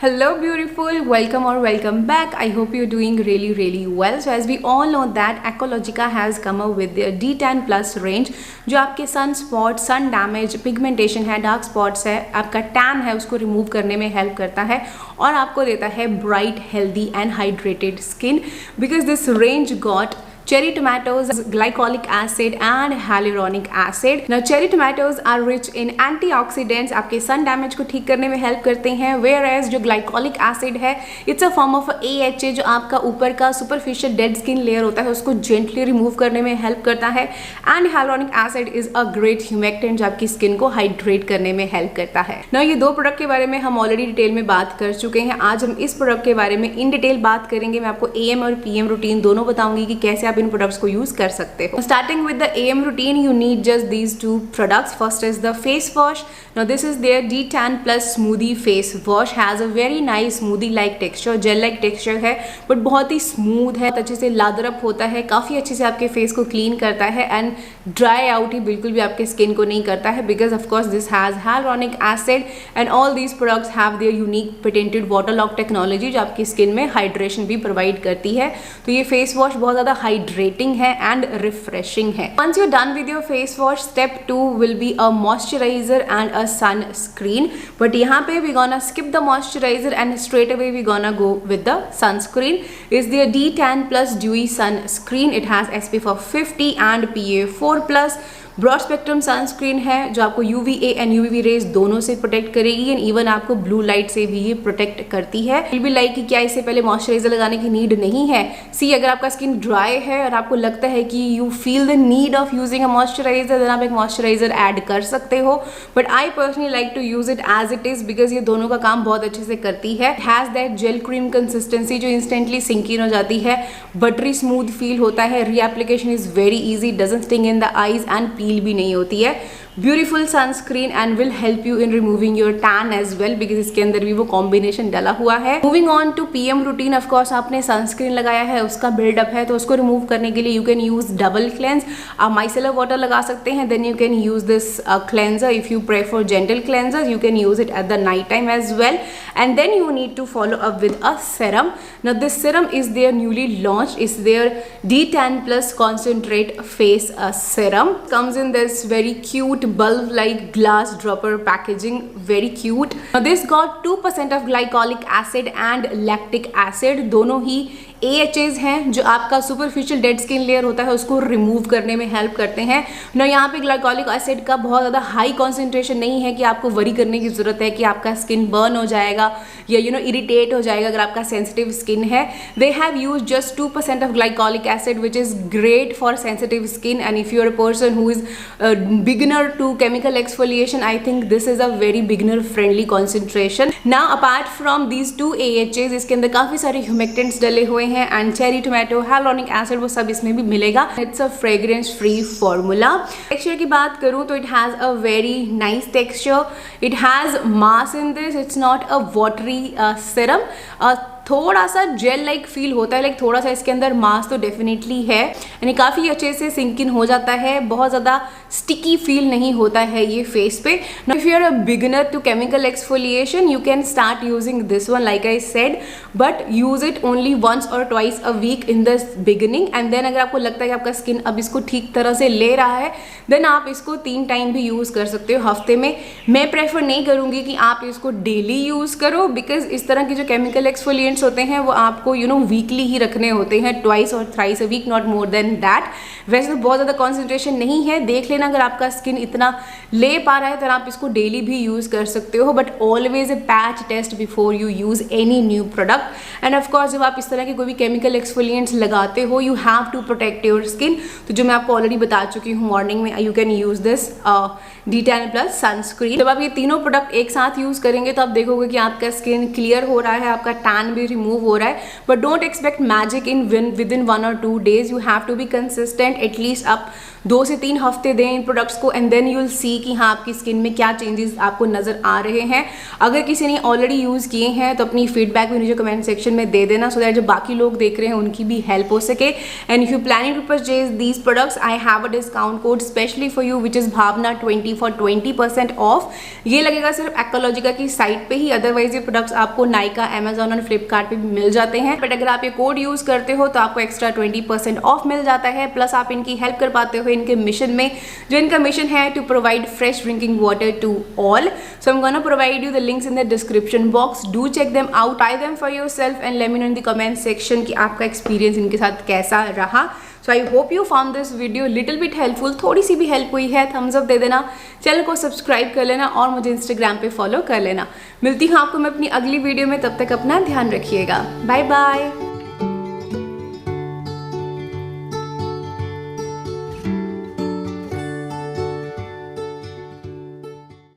Hello beautiful, welcome or welcome back. I hope you're doing really well. So as we all know that Ecologica has come up with their D10 plus range जो आपके sun spot, sun damage, pigmentation है, dark spots है, आपका tan है उसको remove करने में help करता है और आपको देता है bright, healthy and hydrated skin because this range got cherry tomatoes, glycolic acid and hyaluronic acid. Now cherry tomatoes are rich in antioxidants, आपके sun damage को ठीक करने में help करते हैं, whereas जो glycolic acid है it's a form of AHA जो आपका ऊपर का superficial dead skin layer होता है उसको gently remove करने में help करता है and hyaluronic acid is a great humectant जो आपकी skin को hydrate करने में help करता है. Now ये दो प्रोडक्ट के बारे में हम ऑलरेडी डिटेल में बात कर चुके हैं. आज हम इस प्रोडक्ट के बारे में इन डिटेल बात करेंगे. मैं आपको AM और PM रूटीन दोनों बताऊंगी कि कैसे इन प्रोडक्ट्स को यूज कर सकते हो. Starting with the AM routine you need just these two products. First is the face wash. Now this is their D10 plus smoothie face wash. Has a very nice smoothie like texture, gel like texture है but बहुत ही smooth है, अच्छे से lather up होता है, काफी अच्छे से आपके फेस को क्लीन करता है एंड ड्राई आउट ही बिल्कुल भी आपके स्किन को नहीं करता है because of course this has hyaluronic acid and all these products have their unique patented water lock technology जो आपकी स्किन में हाइड्रेशन भी प्रोवाइड करती है. तो ये फेस वॉश बहुत ज्यादा हाइड्रेटिंग है एंड रिफ्रेशिंग है. Once you done with your face wash, step 2 will be a moisturiser and a sunscreen. But यहाँ पे we gonna skip the moisturiser and straight away we gonna go with the sunscreen. Is their D10 plus dewy sunscreen. It has SPF of 50 and PA4+. Broad spectrum sunscreen है जो आपको UVA and UVB raise दोनों से protect करेगी and even आपको blue light से भी ये प्रोटेक्ट करती है. विल बी लाइक कि क्या इससे पहले मॉइस्चराइजर लगाने की नीड नहीं है. सी अगर आपका स्किन ड्राई है और आपको लगता है कि you feel the need of using a moisturiser then आप एक मॉइस्चराइजर ऐड कर सकते हो. But I personally like to use it as it is because ये दोनों का काम बहुत अच्छे से करती है. Has that gel cream consistency जो इंस्टेंटली सिंक इन हो जाती है, बटरी स्मूथ फील होता है, reapplication is very easy, doesn't sting in the eyes and peel भी नहीं होती है. Beautiful sunscreen and will help you in removing your tan as well because इसके अंदर भी वो कॉम्बिनेशन डला हुआ है. Moving on to PM routine. Of course आपने सनस्क्रीन लगाया है, उसका बिल्डअप है, तो उसको रिमूव करने के लिए you can use double cleanse. आप माइसेलर वाटर लगा सकते हैं, then you can use this cleanser. If you prefer gentle cleanser you can use it at the night time as well and then you need to follow up with a serum. Now this serum is their newly launched, is their D10 plus concentrate face serum. Comes in this very cute bulb like glass dropper packaging, very cute. Now this got 2% of glycolic acid and lactic acid. दोनों ही AHAs हैं जो आपका superficial dead skin layer होता है उसको remove करने में help करते हैं ना. यहाँ पे ग्लाइकोलिक एसिड का बहुत ज़्यादा हाई कॉन्सेंट्रेशन नहीं है कि आपको वरी करने की ज़रूरत है कि आपका स्किन बर्न हो जाएगा या इरिटेट हो जाएगा अगर आपका सेंसिटिव स्किन है. They have use just 2% of glycolic acid which is great for sensitive skin and if you are a person who is beginner to chemical exfoliation I think this is a very beginner friendly concentration. Now apart from these 2 AHAs इसके अंदर काफ़ी सारे humectants डले हुए हैं and cherry tomato, hyaluronic acid वो सब इसमें भी मिलेगा. It's a fragrance free formula. Texture की बात करूं तो it has a very nice texture. It has mass in this. It's not a watery serum. थोड़ा सा जेल लाइक फील होता है, लाइक थोड़ा सा इसके अंदर मास तो डेफिनेटली है यानी काफ़ी अच्छे से सिंक इन हो जाता है, बहुत ज़्यादा स्टिकी फील नहीं होता है ये फेस पे. Now if you are a beginner to chemical exfoliation you can start using this one like I said but use it only once और twice a week in the beginning and then अगर आपको लगता है कि आपका skin अब इसको ठीक तरह से ले रहा है देन आप इसको 3 टाइम भी यूज़ कर सकते हो हफ्ते में. मैं प्रेफर नहीं करूँगी कि आप इसको डेली यूज़ करो बिकॉज इस तरह की जो केमिकल एक्सफोलिएंट्स होते हैं वो आपको वीकली ही रखने होते हैं, ट्वाइस और thrice a week, not more than that. वैसे तो बहुत ज़्यादा कॉन्सेंट्रेशन नहीं है, देख लेना अगर आपका स्किन इतना ले पा रहा है तो आप इसको डेली भी यूज़ कर सकते हो but always a patch test before you use any new product. And of course जब आप इस तरह के कोई भी केमिकल एक्सफोलिएंट्स लगाते हो you have to protect your skin. तो जो मैं आपको ऑलरेडी बता चुकी हूँ मॉर्निंग में you can use this D10 plus sunscreen. जब आप ये तीनों प्रोडक्ट एक साथ यूज़ करेंगे तो आप देखोगे कि आपका स्किन क्लियर हो रहा है, आपका टैन भी रिमूव हो रहा है. But don't expect magic in within 1 or 2 days. You have to be consistent. At least आप 2 से 3 हफ्ते दें इन प्रोडक्ट्स को and then you will see कि हाँ आपकी स्किन में क्या चेंजेस आपको नज़र आ रहे हैं। अगर किसी ने ऑलरेडी यूज़ किए हैं तो अपनी फीडबैक भी मुझे कमेंट सेक्शन में दे देना, सो दैट जो बाकी लोग देख रहे हैं उनकी भी हेल्प हो सके। And if you planning to purchase these products, I have a discount code specially for you which is भावना20 फॉर 20% ऑफ। ये लगेगा सिर्फ एक्वालॉजिका की साइट पे ही, अदरवाइज ये प्रोडक्ट्स आपको नाइका, अमेजॉन और फ्लिपकार्ट पे भी मिल जाते हैं। बट अगर आप ये कोड यूज करते हो तो आपको एक्स्ट्रा 20% ऑफ मिल जाता है, प्लस आप इनकी हेल्प कर पाते हो इनके मिशन में, जो इनका मिशन है to provide fresh drinking water to all. So I am gonna provide you the links in the description box, do check them out, try them for yourself and let me know in the comment section कि आपका experience इनके साथ कैसा रहा। So I hope you found this video little bit helpful, थोड़ी सी भी help हुई है थम्स अप दे देना, चैनल को सब्सक्राइब कर लेना और मुझे इंस्टाग्राम पे फॉलो कर लेना। मिलती हूँ आपको मैं अपनी अगली वीडियो में, तब तक अपना ध्यान रखिएगा। Bye bye.